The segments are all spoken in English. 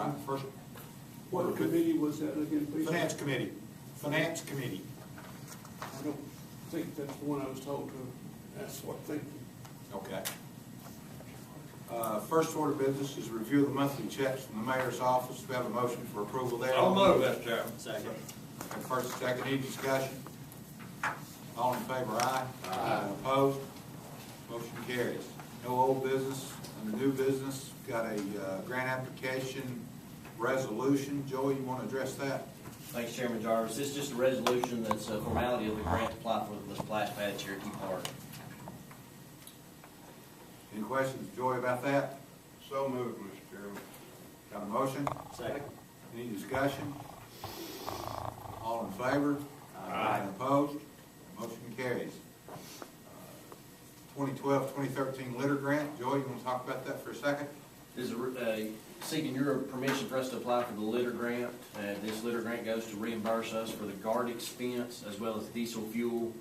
All right, first. What committee was that again, please? Finance Committee. Finance Committee. I don't think that's the one I was told to ask for, thank you. Okay. First order of business is review of the monthly checks from the mayor's office. We have a motion for approval there. I'll move, Mr. Chairman. Second. And first and second, any discussion? All in favor, aye. Aye. Opposed? Motion carries. No old business. Under new business, got a grant application resolution. Joey, you want to address that? Thanks, Chairman Jarvis. This is just a resolution that's a formality of the grant to apply for the splash pad at Cherokee Park. Any questions, Joey, about that? So moved, Mr. Chairman. Got a motion? Second. Any discussion? All in favor? Aye. And opposed? Motion carries. 2012-2013 litter grant. Joey, you want to talk about that for a second? This is seeking your permission for us to apply for the litter grant. This litter grant goes to reimburse us for the guard expense as well as diesel fuel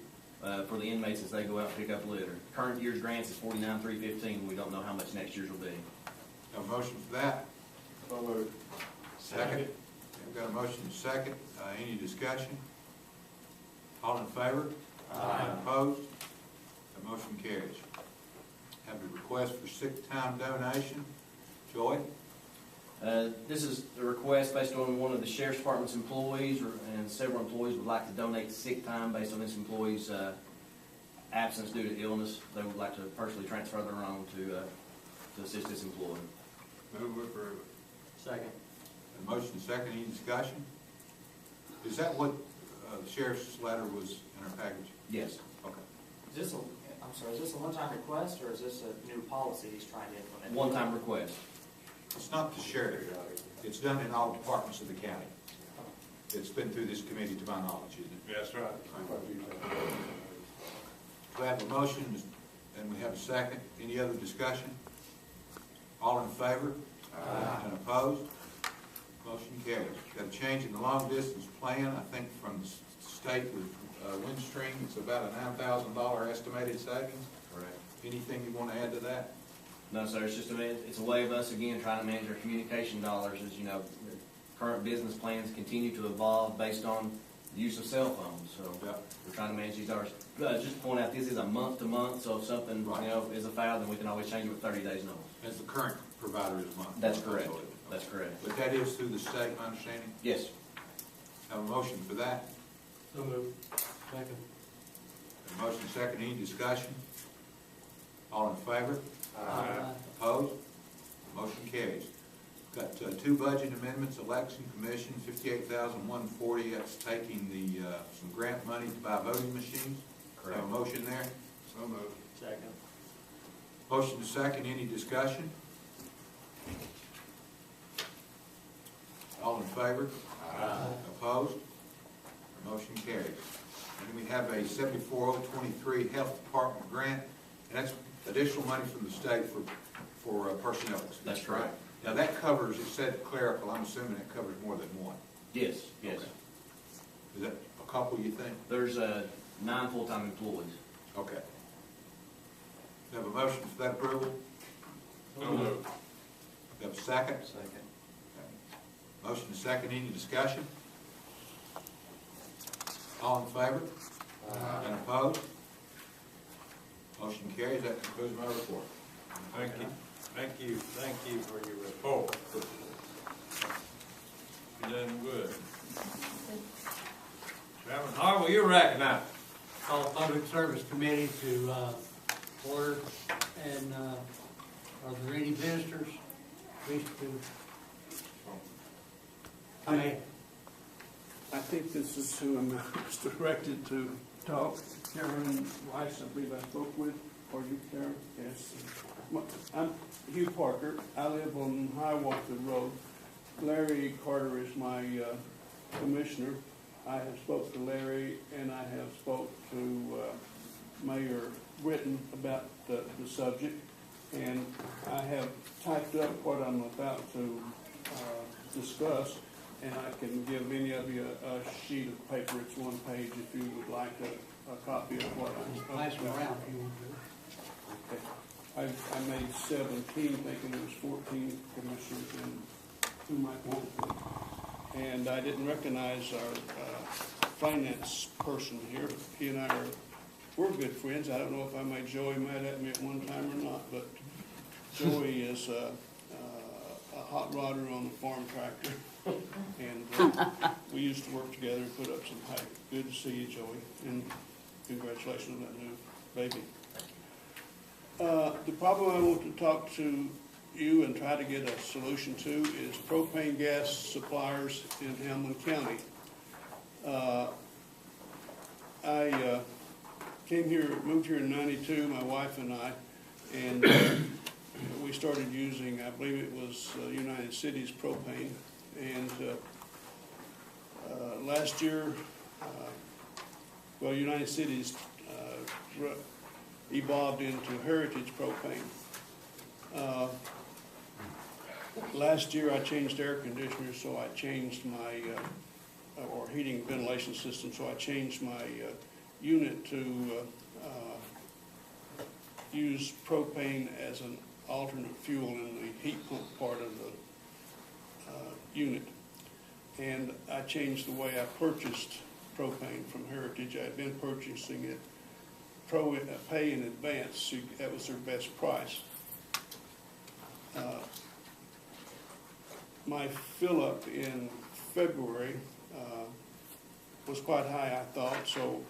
for the inmates as they go out and pick up litter. Current year's grants is $49,315. We don't know how much next year's will be. Got a motion for that? So moved. Second. We've got a motion and a second. Any discussion? All in favor? Aye. Opposed? The motion carries. Have a request for sick time donation. Joy? This is a request based on one of the Sheriff's Department's employees, and several employees would like to donate sick time based on this employee's absence due to illness. They would like to personally transfer their own to assist this employee. Move approve. Second. A motion and second. Any discussion? Is that what the sheriff's letter was in our package? Yes. Okay. Is this a one-time request, or is this a new policy he's trying to implement? One-time request. It's not the sheriff. It's done in all departments of the county. It's been through this committee to my knowledge, isn't it? That's right. We have a motion and we have a second. Any other discussion? All in favor? Aye. And opposed? Motion carries. Got a change in the long distance plan, I think from the state with Windstream. It's about a $9,000 estimated savings. Correct. Anything you want to add to that? No, sir, it's just it's a way of us, again, trying to manage our communication dollars. As you know, current business plans continue to evolve based on the use of cell phones, so Yeah. we're trying to manage these dollars. Just point out, this is a month-to-month, so if something, Right. is a foul, then we can always change it with 30 days notice. As the current provider is monthly. That's correct. That's correct. But that is through the state, my understanding? Yes. Have a motion for that? So moved. Second. A motion second. Any discussion? All in favor? Aye. Opposed? Motion carries. Got two budget amendments. Election Commission, $58,140. That's taking the some grant money to buy voting machines. Correct. Have a motion there. So moved. Second. Motion to second. Any discussion? All in favor? Aye. Opposed? Motion carries. And we have a 74023 Health Department grant, and that's additional money from the state for personnel expenses. That's correct. Now that covers, it said clerical, I'm assuming it covers more than one. Yes, yes. Okay. Is that a couple, you think? There's 9 full-time employees. Okay. Do you have a motion for that approval? So moved. Do you have a second? Second. Motion to second. Any discussion? All in favor? And opposed? Motion carries. That concludes my report. Thank you. Thank you for your report. You're doing good. Chairman Harville, you're recognized. Call Public Service Committee to order, and are there any visitors wish to? I think this is who I'm directed to talk. Karen Weiss, I believe I spoke with, or you, Karen? Yes. I'm Hugh Parker. I live on Hiawatha Road. Larry Carter is my commissioner. I have spoke to Larry, and I have spoke to Mayor Britton about the subject, and I have typed up what I'm about to discuss, and I can give any of you a sheet of paper. It's one page if you would like a copy of what I'm Pass them about. around if you want to. Okay. I made 17, thinking it was 14 commissioners, and who might want one. And I didn't recognize our finance person here. He and I we're good friends. I don't know if I made Joey mad at me at one time or not, but Joey is a hot rodder on the farm tractor. And we used to work together and put up some height. Good to see you, Joey, and congratulations on that new baby. The problem I want to talk to you and try to get a solution to is propane gas suppliers in Hamlin County. I moved here in '92, my wife and I, and we started using, I believe it was United Cities propane. And last year, United Cities evolved into Heritage propane. Last year I changed air conditioners, so I changed my, or heating ventilation system, so I changed my unit to use propane as an alternate fuel in the heat pump part of the unit. And I changed the way I purchased propane from Heritage. I had been purchasing it pay in advance, so that was their best price. My fill-up in February was quite high, I thought, so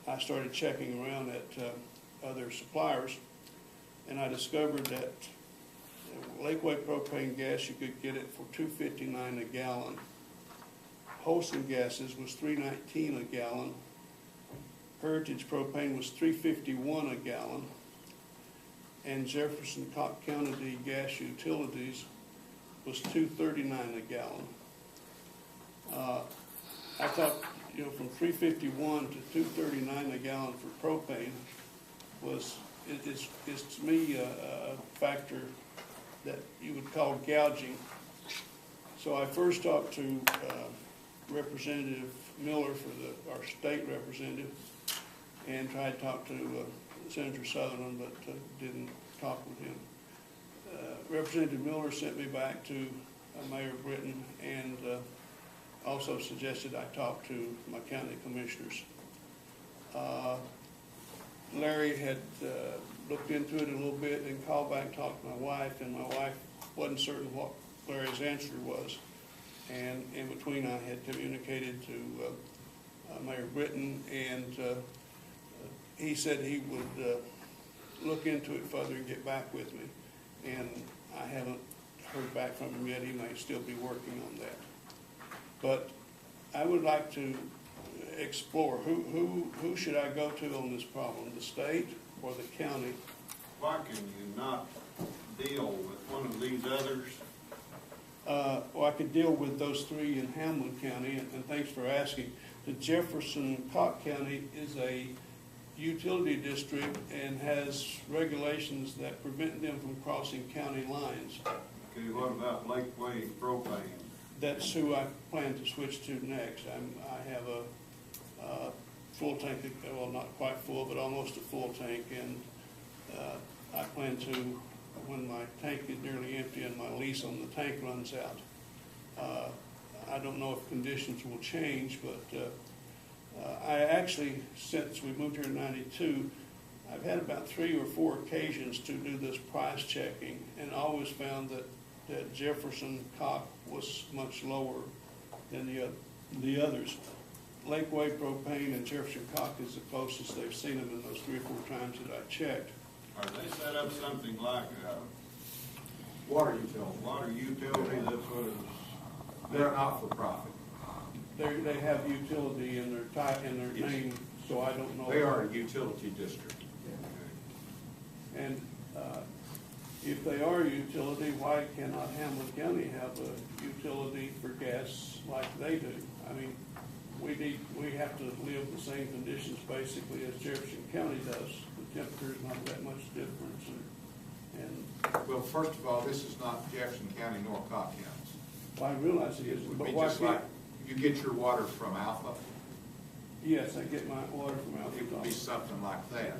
I started checking around at other suppliers, and I discovered that Lakeway propane gas, you could get it for $2.59 a gallon. Holston gases was $3.19 a gallon. Heritage propane was $3.51 a gallon. And Jefferson Cobb County Gas Utilities was $2.39 a gallon. I thought, from $3.51 to $2.39 a gallon for propane is to me a factor that you would call gouging. So I first talked to Representative Miller, our state representative, and tried to talk to Senator Sutherland, but didn't talk with him. Representative Miller sent me back to Mayor Britton and also suggested I talk to my county commissioners. Larry had looked into it a little bit and called back and talked to my wife, and my wife wasn't certain what Larry's answer was. And in between, I had communicated to Mayor Britton, and he said he would look into it further and get back with me. And I haven't heard back from him yet. He may still be working on that. But I would like to explore who should I go to on this problem, the state or the county? Why can you not deal with one of these others? Well, I could deal with those three in Hamlin County, and thanks for asking. The Jefferson Cobb County is a utility district and has regulations that prevent them from crossing county lines. Okay, what about Lakeway propane? That's who I plan to switch to next. I have a full tank, well, not quite full, but almost a full tank, and I plan to, when my tank is nearly empty and my lease on the tank runs out, I don't know if conditions will change, but I actually, since we moved here in '92, I've had about 3 or 4 occasions to do this price checking, and always found that Jefferson Cobb was much lower than the others. Lakeway propane and Jefferson Cobb is the closest they've seen them in those 3 or 4 times that I checked. Are they set up something like Water utility. water utility? That's what it is. They're not for profit. They have utility in their Yes. name, so I don't know. They are a utility district. And if they are a utility, why cannot Hamlin County have a utility for gas like they do? I mean, we have to live the same conditions basically as Jefferson County does. The temperature is not that much difference. And Well, first of all, this is not Jefferson County nor Cobb County. I realize it is, It would but be why just can't? like, you get your water from Alpha, Yes, I get my water from it would be Alpha. something like that.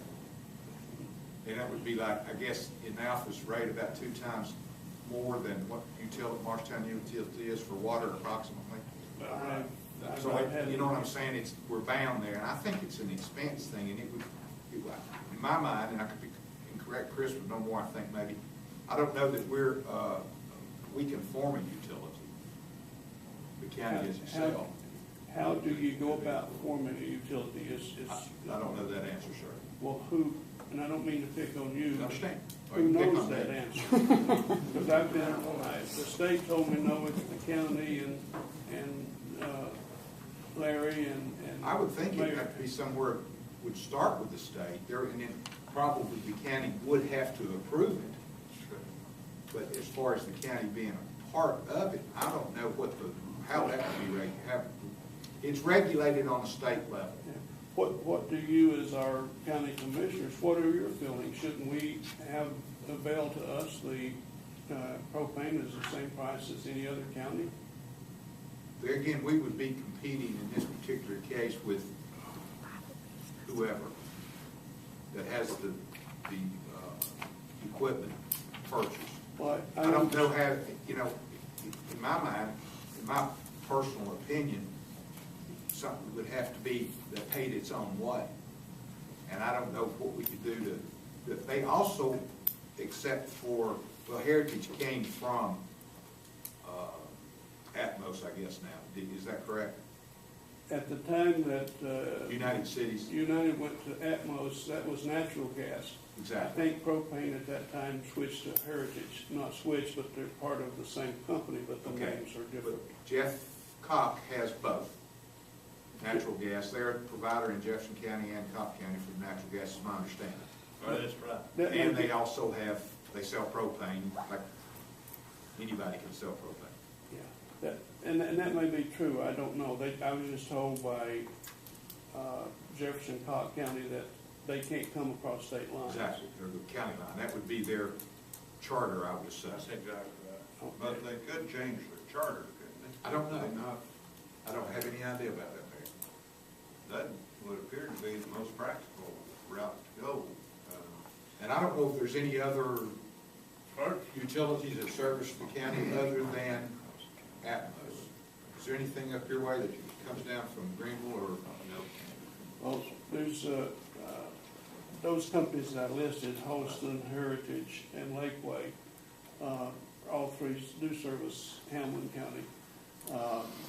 And that would be like, I guess, in Alpha's rate about 2 times more than what Marshtown utility is for water approximately? So, you know what I'm saying, we're bound there, and I think it's an expense thing, and in my mind, and I could be incorrect, Chris would know more, I think, maybe, I don't know that we can form a utility, the county is itself. How do you go about forming a utility? I don't know that answer, sir. Well, who, and I don't mean to pick on you. I understand. Who Pick knows on that me. answer? Because I've been, the state told me no, it's the county and Larry and I would think Mayor. it'd have to be somewhere, would start with the state, there, and then probably the county would have to approve it. But as far as the county being a part of it, I don't know how that would be regulated. It's regulated on the state level. Yeah. What do you, as our county commissioners, what are your feelings? Shouldn't we have avail to us the propane is the same price as any other county? There again, we would be competing in this particular case with whoever that has the equipment purchased. Well, I don't know how, in my mind, in my personal opinion, something would have to be that paid its own way. And I don't know what we could do they also, except for, Heritage came from Atmos, I guess now. Is that correct? At the time that United Cities? United went to Atmos, that was natural gas. Exactly. I think propane at that time switched to Heritage, not switched, but they're part of the same company, but the Okay. names are different. But Jeff Koch has both. Natural gas, they're a provider in Jefferson County and Cobb County for natural gas, is my understanding. Well, that's right. That And may they be- also they sell propane, like anybody can sell propane. Yeah, and that may be true, I don't know. I was just told by Jefferson Cobb County that they can't come across state lines. Exactly, or the county line, that would be their charter, I would assume. That's exactly right. Okay. But they could change their charter, couldn't they? I don't know. Could they not? I don't have any idea about that, Mayor. That would appear to be the most practical route to go. And I don't know if there's any other utilities that service the county other than Atmos. Is there anything up your way that comes down from Greenville or, Well, there's, those companies that I listed, Holston, Heritage, and Lakeway, all three do service Hamlin County.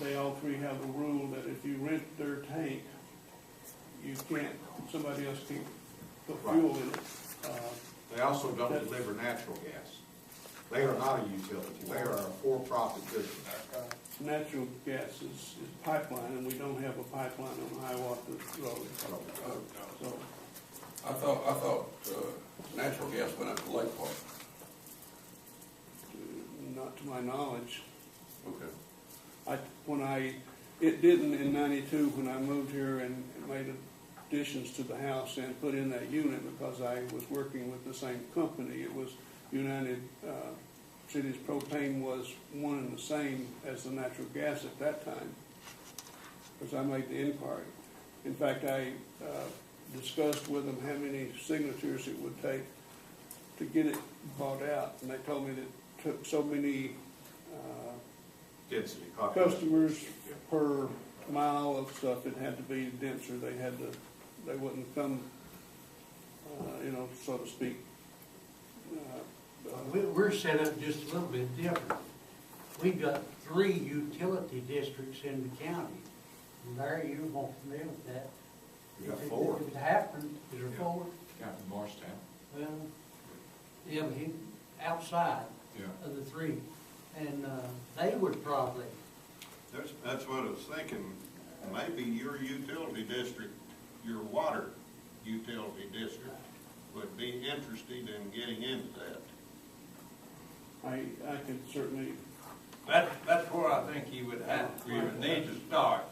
They all three have a rule that if you rent their tank, you can't, somebody else can put fuel in it. they also don't deliver natural gas. They are not a utility, they are a for-profit business. Natural gas is pipeline, and we don't have a pipeline on Hiawatha Road. So, I thought natural gas went up to Lake Park. not to my knowledge. Okay. It didn't in '92 when I moved here and made additions to the house and put in that unit because I was working with the same company. It was United Cities Propane was one and the same as the natural gas at that time, because I made the inquiry. In fact, I discussed with them how many signatures it would take to get it bought out, and they told me that it took so many Density, population. customers per mile of stuff, it had to be denser. They wouldn't come, so to speak. We're set up just a little bit different. We've got 3 utility districts in the county. Larry, you're more familiar with that. We got 4. If it happened, is there 4? Counting Morristown. Well, yeah, but outside Yeah. of the 3. And they would probably, That's what I was thinking. Maybe your utility district, your water utility district would be interested in getting into that. I could certainly, That's where I think you would need to start,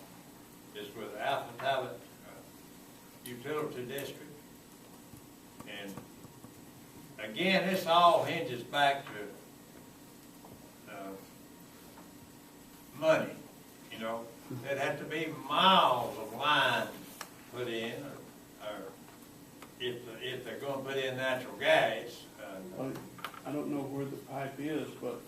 is with Alpha Talbot Utility District. And again, this all hinges back to money, There'd have to be miles of lines put in, or if they're gonna put in natural gas. I don't know where the pipe is, but,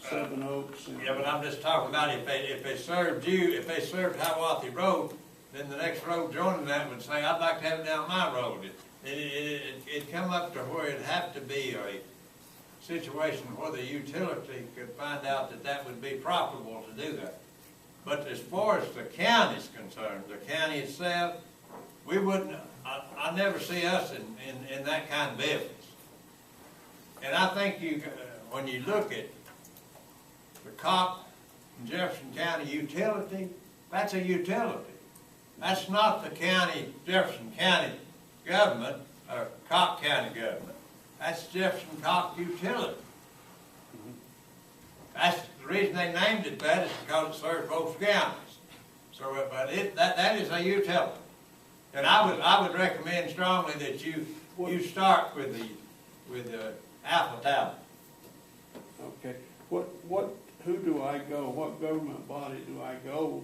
Seven Oaks and. Yeah, but I'm just talking about if they served Hiawathee Road, then the next road joining that would say, I'd like to have it down my road. It'd come up to where it'd have to be a situation where the utility could find out that that would be profitable to do that. But as far as the county's concerned, the county itself, we wouldn't, I never see us in that kind of business. And I think when you look at the Cobb and Jefferson County utility, that's a utility. That's not the county, Jefferson County government, or Cobb County government. That's Jefferson Cobb utility. That's the reason they named it that is because it serves both counties. So, but that is a utility. And I would recommend strongly that you start with the Alpha Tablet. Okay, who do I go, what government body do I go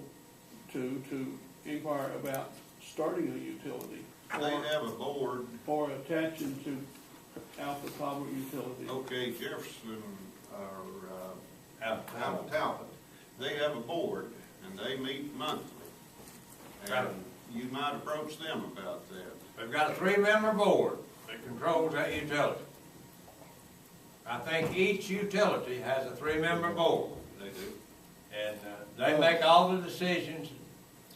to inquire about starting a utility? They have a board. Or attaching to Alpha Talbot Utility? Okay, Jefferson, or, Alpha Alpha Talbot, they have a board, and they meet monthly. And you might approach them about that. They've got a 3-member board that controls that utility. I think each utility has a 3-member board. They do. And they make all the decisions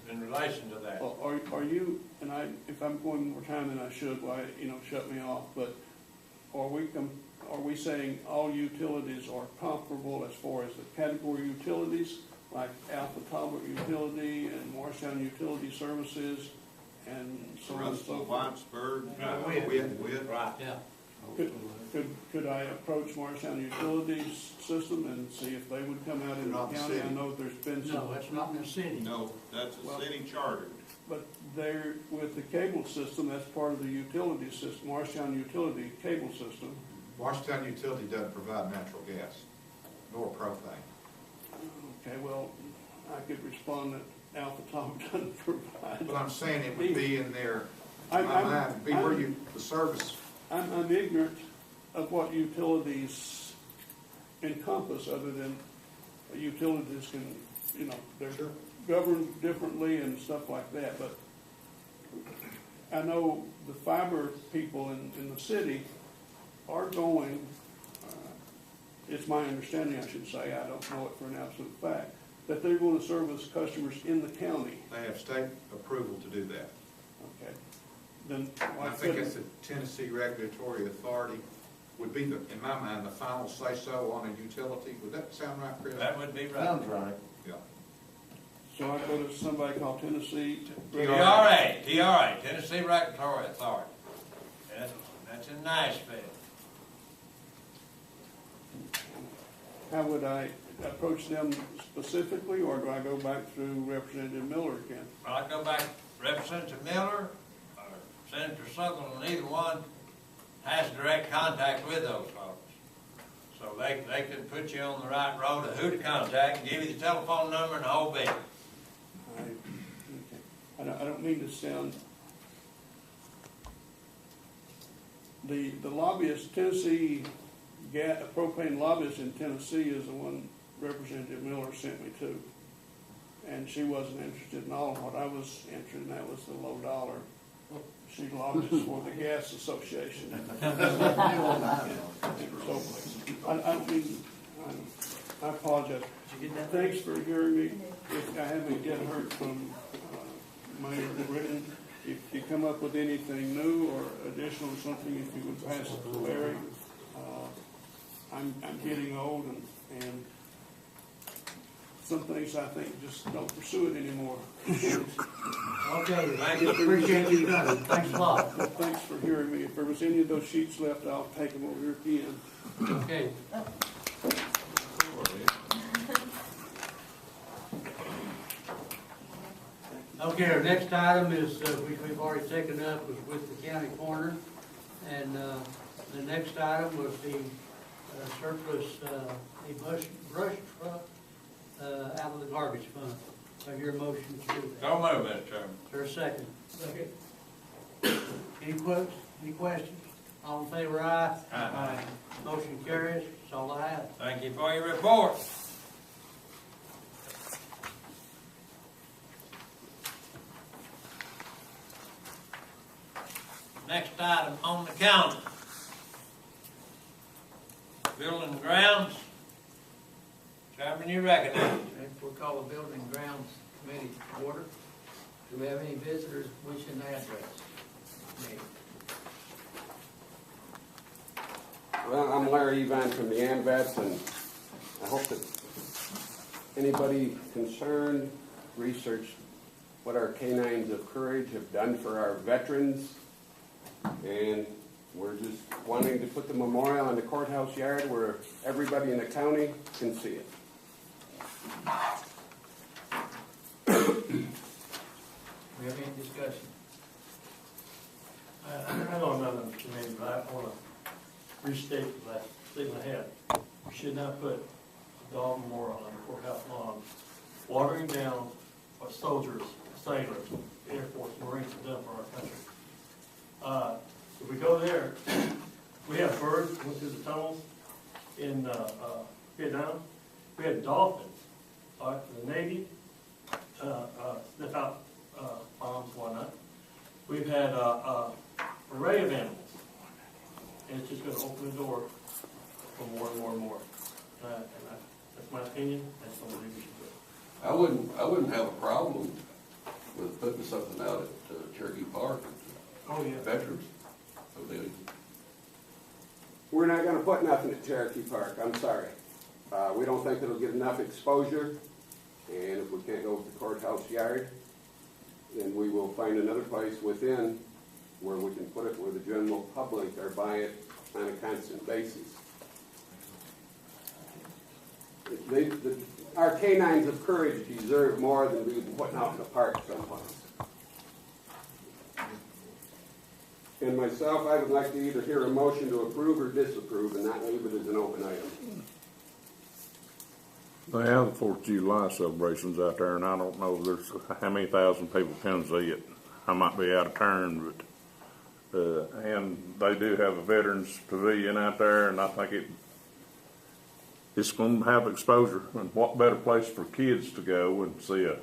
in relation to that. Well, are you, and if I'm going more time than I should, why, shut me off, but are we saying all utilities are comparable as far as the category utilities, like Alpha Talbot Utility and Morristown Utility Services, and so on and so Russell, forth? Whitesburg. Right. Yeah. Could I approach Morristown Utilities System and see if they would come out in the Not the county? I city. know there's been some. No, it's not in the city. No, that's Well- a city chartered. But they're, with the cable system, that's part of the utility system, Morristown Utility Cable System. Washington Utility doesn't provide natural gas, nor propane. Okay, well, I could respond that Alpha Tom doesn't provide. But I'm saying it would be in there, my I'm- mind, it'd be where the service, I'm ignorant of what utilities encompass, other than utilities can, they're Sure. governed differently and stuff like that, but I know the fiber people in the city are going, it's my understanding, I should say, I don't know it for an absolute fact, that they're going to service customers in the county. they have state approval to do that. Okay, then why I think couldn't? it's the Tennessee Regulatory Authority would be the, in my mind, the final say-so on a utility. Would that sound right, Chris? That would be right. Sounds right. Yeah. So I go to somebody called Tennessee. TRA, Tennessee Regulatory Authority. That's in Nashville. How would I approach them specifically, or do I go back through Representative Miller again? Well, I'd go back, Representative Miller or Senator Sutherland, either one has direct contact with those folks. So they can put you on the right road of who to contact and give you the telephone number and the whole bit. I don't mean to sound, the lobbyist, Tennessee propane lobbyist in Tennessee is the one Representative Miller sent me to. And she wasn't interested in all of what I was interested in, that was the low dollar. She lobbies for the Gas Association. And so, I don't mean, I apologize. Thanks for hearing me. If I haven't yet heard from Mayor Britton, if you come up with anything new or additional something, if you would pass it to Larry. I'm getting old and some things I think just don't pursue it anymore. Okay, I appreciate you done. Thanks a lot. But thanks for hearing me. If there was any of those sheets left, I'll take them over here again. Okay. Okay, our next item is, which we've already taken up, was with the county coroner. And the next item was the surplus, a brush truck out of the garbage fund. I hear a motion to do that. So move, Mr. Chairman. Is there a second? Second. Any questions? All in favor, aye? Aye. Motion carries, that's all I have. Thank you for your report. Next item on the calendar. Building and grounds. Chairman, you recognize. We'll call the Building and Grounds Committee to order. Do we have any visitors wishing to address the meeting? Well, I'm Larry Evine from the AMVETS, and I hope that anybody concerned researched what our Canines of Courage have done for our veterans. And we're just wanting to put the memorial in the courthouse yard where everybody in the county can see it. We have any discussion? I don't know the committee, but I want to restate the last statement I had. We should not put a dog memorial on the courthouse lawn, watering down what soldiers, sailors, Air Force, Marines have done for our country. If we go there, we have birds went through the tunnels in Vietnam. We had dolphins, for the Navy, sniff out bombs and whatnot. We've had an array of animals. And it's just going to open the door for more and more and more. That's my opinion. That's what I think we should do. I wouldn't have a problem with putting something out at Cherokee Park. Oh, yeah. Veterans. Pavilion. We're not going to put nothing at Cherokee Park, I'm sorry. We don't think it'll get enough exposure, and if we can't go with the courthouse yard, then we will find another place within where we can put it where the general public are by it on a constant basis. Our Canines of Courage deserve more than we've been putting out in the park someplace. And myself, I would like to either hear a motion to approve or disapprove and not leave it as an open item. They have the 4th of July celebrations out there, and I don't know there's how many thousand people come see it. I might be out of turn, but and they do have a veterans pavilion out there, and I think it's going to have exposure. And what better place for kids to go and see a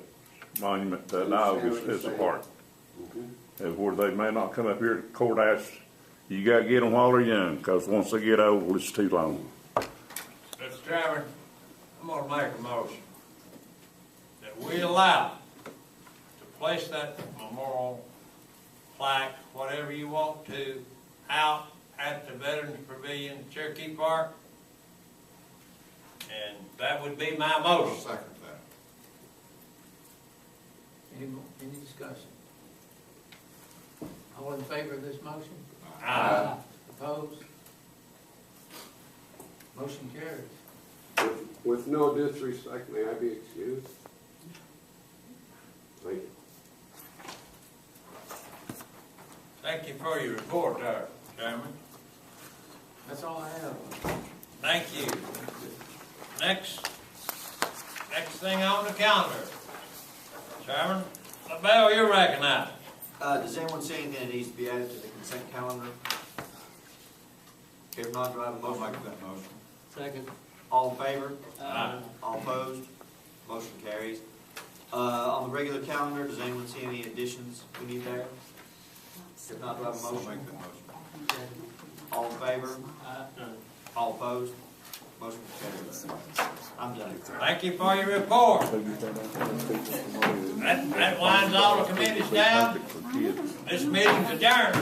monument to a dog is a park. Where they may not come up here to the courthouse, you got to get them while they're young, because once they get old, it's too long. Mr. Chairman, I'm going to make a motion that we allow to place that memorial plaque, whatever you want to, out at the Veterans Pavilion, Cherokee Park. And that would be my I'll motion. second that. Any discussion? All in favor of this motion? Aye. Opposed? Motion carries. With no disrespect, may I be excused? Thank you. Thank you for your report there, Chairman. That's all I have. Thank you. Next thing on the calendar. Chairman, LaBelle, you're recognized. Does anyone see anything that needs to be added to the consent calendar? If not, do I have a I'll motion? make that motion. Second. All in favor? Aye. All opposed? Motion carries. On the regular calendar, does anyone see any additions we need there? If not, do I have a I'll motion? make that motion. All in favor? All opposed? Motion carries. I'm done. Thank you for your report. That winds all the committees down. This meeting's adjourned.